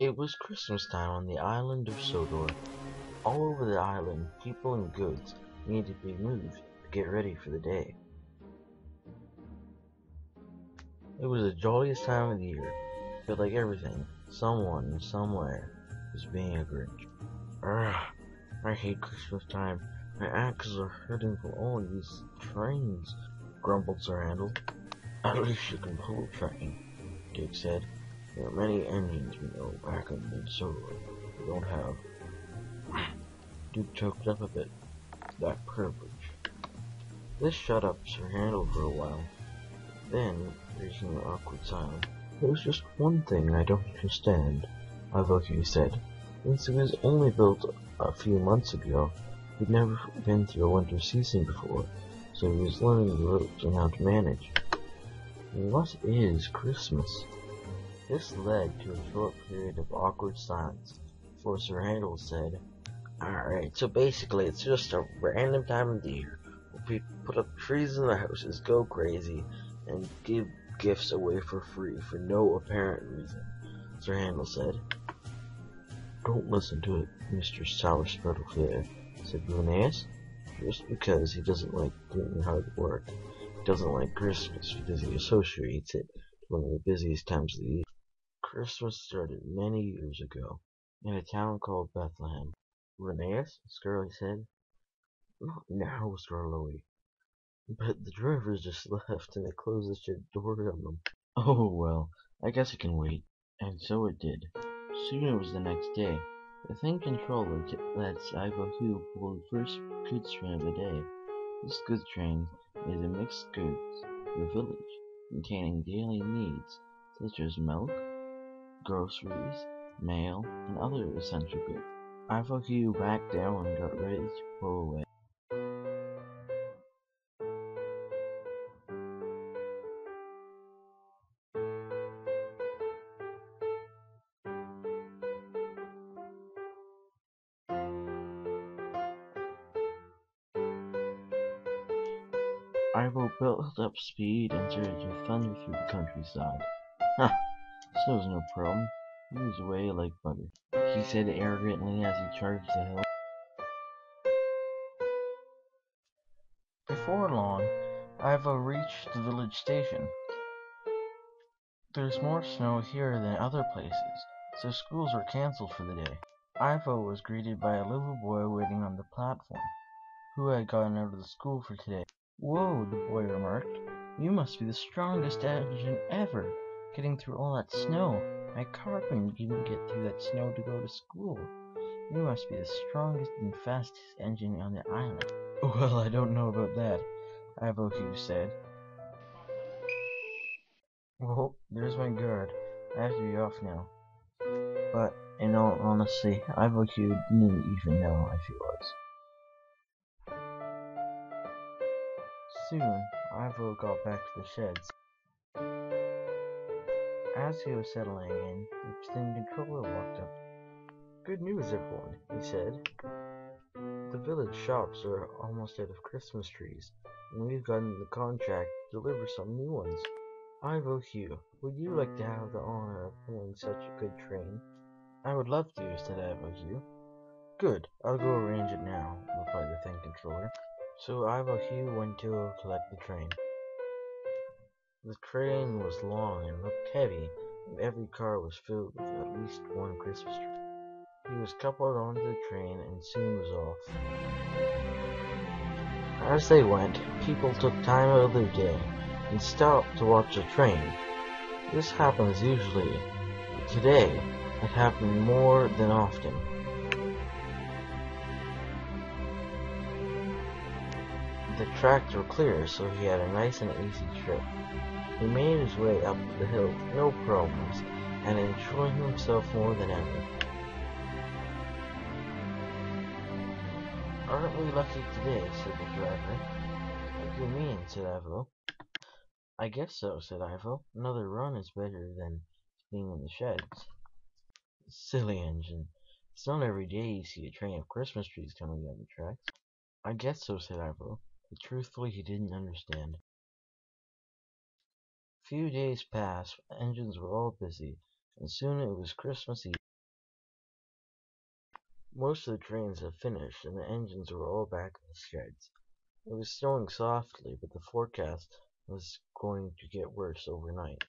It was Christmas time on the island of Sodor. All over the island, people and goods needed to be moved to get ready for the day. It was the jolliest time of the year, but like everything, someone somewhere was being a Grinch. Ugh, I hate Christmas time. My ankles are hurting from all these trains, grumbled Sir Handel. At least you can pull a train, Dick said. There are many engines, we know, back in Minnesota. We don't have. Duke choked up a bit. That privilege. This shut up Sir Handel for a while. Then, breaking an awkward silence. There's just one thing I don't understand, Hugh said. Since it was only built a few months ago, he'd never been through a winter season before, so he was learning the ropes and how to manage. What is Christmas? This led to a short period of awkward silence, before Sir Handel said, Alright, so basically it's just a random time of the year where people put up trees in their houses, go crazy, and give gifts away for free for no apparent reason, Sir Handel said. Don't listen to it, Mr. Sourspread-O'Clair, said Linnaeus. Just because he doesn't like doing hard work, he doesn't like Christmas because he associates it with one of the busiest times of the year. Christmas started many years ago, in a town called Bethlehem. Linnaeus, Scarly said. Not now, Scarloey. But the drivers just left and they closed the shed door on them. Oh well, I guess it can wait. And so it did. Soon it was the next day. The thing controller lets Hugh pull the first goods train of the day. This goods train is a mixed goods for the village, containing daily needs such as milk, groceries, mail, and other essential goods. Hugh backed down and got ready to pull away. Ivo built up speed and started to thunder through the countryside. Ha! This was no problem. He was away like butter, he said arrogantly as he charged the hill. Before long, Ivo reached the village station. There's more snow here than other places, so schools were cancelled for the day. Ivo was greeted by a little boy waiting on the platform, who had gotten out of the school for today. Whoa, the boy remarked. You must be the strongest engine ever, getting through all that snow. My car couldn't even get through that snow to go to school. You must be the strongest and fastest engine on the island. Well, I don't know about that, Hugh said. Well, there's my guard. I have to be off now. But, in all honesty, Hugh didn't even know if he was. Soon, Ivo got back to the sheds. As he was settling in, the thing controller walked up. Good news, everyone, he said. The village shops are almost out of Christmas trees, and we've gotten the contract to deliver some new ones. Hugh, would you like to have the honor of pulling such a good train? I would love to, said Hugh. Good, I'll go arrange it now, replied the thing controller. So Hugh went to collect the train. The train was long and looked heavy, and every car was filled with at least one Christmas tree. He was coupled onto the train and soon was off. As they went, people took time out of their day and stopped to watch the train. This happens usually. Today, it happened more than often. The tracks were clear, so he had a nice and easy trip. He made his way up the hill with no problems, and enjoying himself more than ever. Aren't we lucky today, said the driver. What do you mean, said Ivo. I guess so, said Ivo. Another run is better than being in the sheds. Silly engine. It's not every day you see a train of Christmas trees coming down the tracks. I guess so, said Ivo, but truthfully he didn't understand. A few days passed, engines were all busy, and soon it was Christmas Eve. Most of the trains had finished, and the engines were all back in the sheds. It was snowing softly, but the forecast was going to get worse overnight.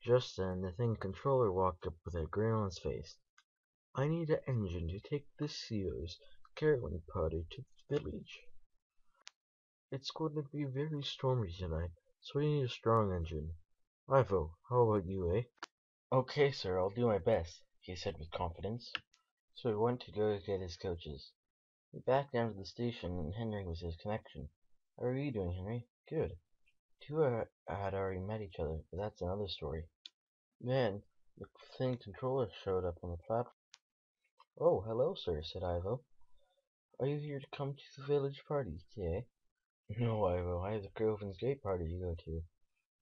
Just then, the thing controller walked up with a grin on his face. "I need an engine to take the CEO's caroling party to the village. It's going to be very stormy tonight, so we need a strong engine. Ivo, how about you, eh?" "Okay, sir, I'll do my best," he said with confidence. So he went to go get his coaches. He backed down to the station, and Henry was his connection. "How are you doing, Henry?" "Good." Two had already met each other, but that's another story. Then the thing controller showed up on the platform. "Oh, hello, sir," said Ivo. "Are you here to come to the village party today?" "No, Ivo, I have the Groven's Gate party to go to.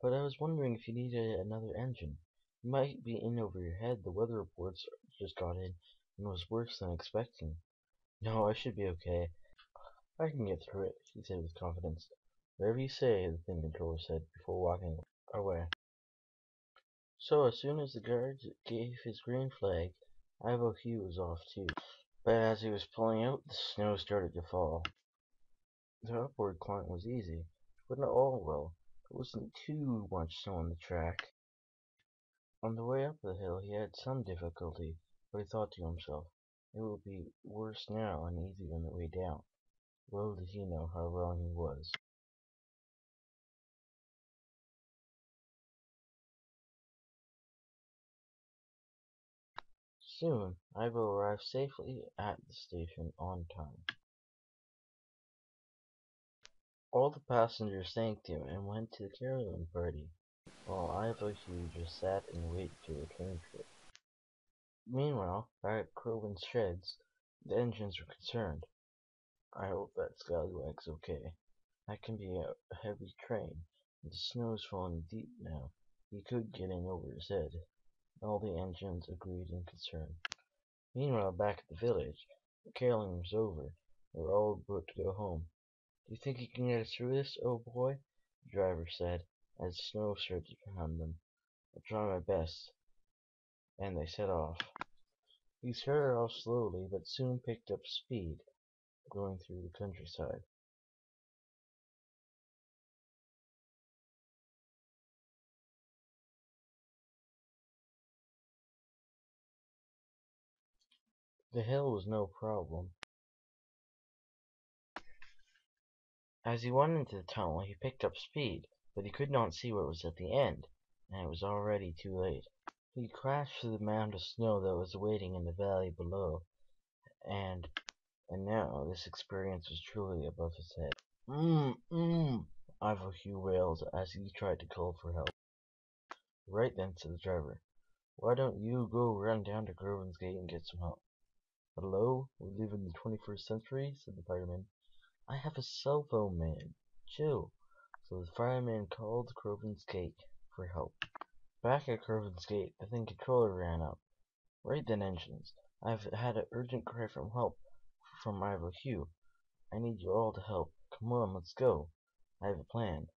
But I was wondering if you needed another engine. You might be in over your head. The weather reports just got in and was worse than expecting." "No, I should be okay. I can get through it," he said with confidence. "Whatever you say," the thing controller said before walking away. So as soon as the guard gave his green flag, Ivo Hugh was off too. But as he was pulling out, the snow started to fall. The upward climb was easy, but not all well. There wasn't too much snow on the track. On the way up the hill he had some difficulty, but he thought to himself, it will be worse now and easier on the way down. Little did he know how wrong he was. Soon, Ivo arrived safely at the station on time. All the passengers thanked him and went to the caroling party, while Ivo Hugh just sat and waited for the train trip. Meanwhile, back at Crowland's sheds, the engines were concerned. "I hope that scallywag's okay. That can be a heavy train, and the snow's falling deep now. He could get in over his head." All the engines agreed in concern. Meanwhile, back at the village, the caroling was over. They were all about to go home. "Do you think you can get us through this, old boy?" the driver said, as the snow started behind them. "I'll try my best." And they set off. He started off slowly, but soon picked up speed, going through the countryside. The hill was no problem. As he went into the tunnel, he picked up speed, but he could not see what was at the end, and it was already too late. He crashed through the mound of snow that was waiting in the valley below, and now this experience was truly above his head. Ivo Hugh wailed as he tried to call for help. "Right then," said the driver. "Why don't you go run down to Groven's Gate and get some help?" "Hello? We live in the 21st century," said the fireman. "I have a cell phone, man. Chill." So the fireman called Groven's Gate for help. Back at Groven's Gate, the thing controller ran up. "Right then, engines. I've had an urgent cry for help from Ivo Hugh. I need you all to help. Come on, let's go. I have a plan."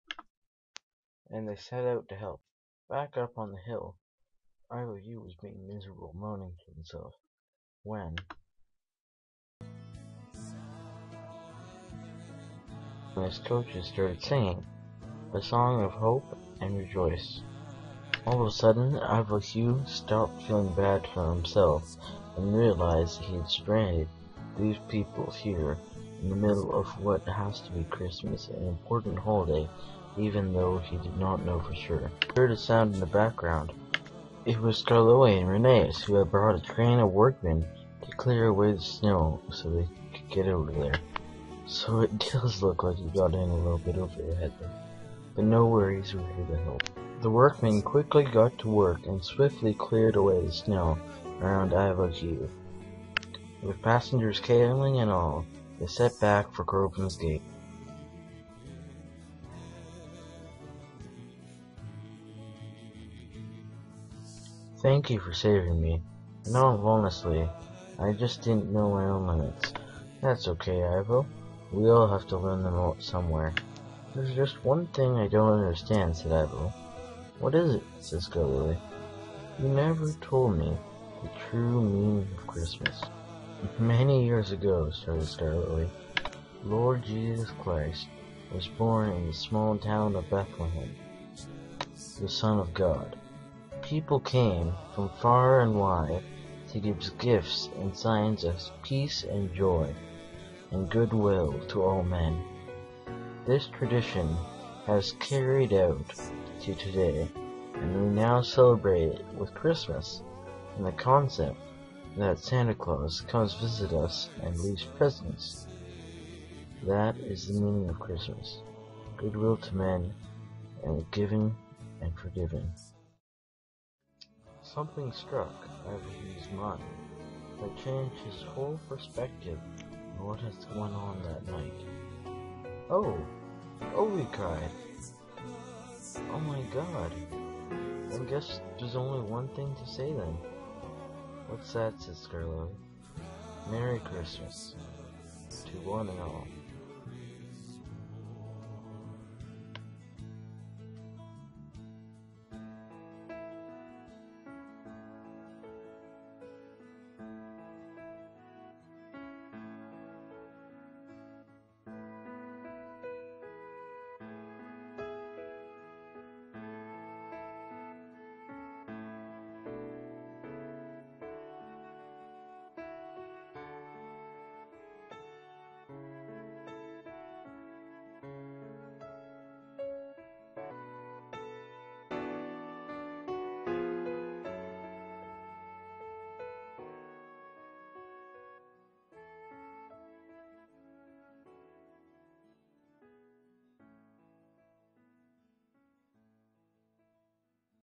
And they set out to help. Back up on the hill, Ivo Hugh was being miserable, moaning to himself, when his coaches started singing a song of hope and rejoice. All of a sudden, Ivo Hugh stopped feeling bad for himself and realized he had stranded these people here in the middle of what has to be Christmas, an important holiday, even though he did not know for sure. He heard a sound in the background. It was Scarloe and Reneus, who had brought a train of workmen to clear away the snow so they could get over there. So it does look like you got in a little bit over your head there. But no worries, we're here to help. The workmen quickly got to work and swiftly cleared away the snow around Ivo Hugh. With passengers caroling and all, they set back for Groven's Gate. "Thank you for saving me. No, honestly, I just didn't know my own limits." "That's okay, Ivo. We all have to learn them out somewhere." "There's just one thing I don't understand," said Ivo. "What is it?" said Scully. "You never told me. the true meaning of Christmas. Many years ago, started Scarlet, Lord Jesus Christ was born in the small town of Bethlehem, the Son of God. People came from far and wide to give gifts and signs of peace and joy and goodwill to all men. This tradition has carried out to today, and we now celebrate it with Christmas and the concept that Santa Claus comes visit us and leaves presents. That is the meaning of Christmas: goodwill to men, and giving and forgiving. Something struck Hugh's mind that changed his whole perspective on what has gone on that night. Oh, he cried. Oh my God. I guess there's only one thing to say then. What's that, said Scarlet? Merry Christmas to one and all.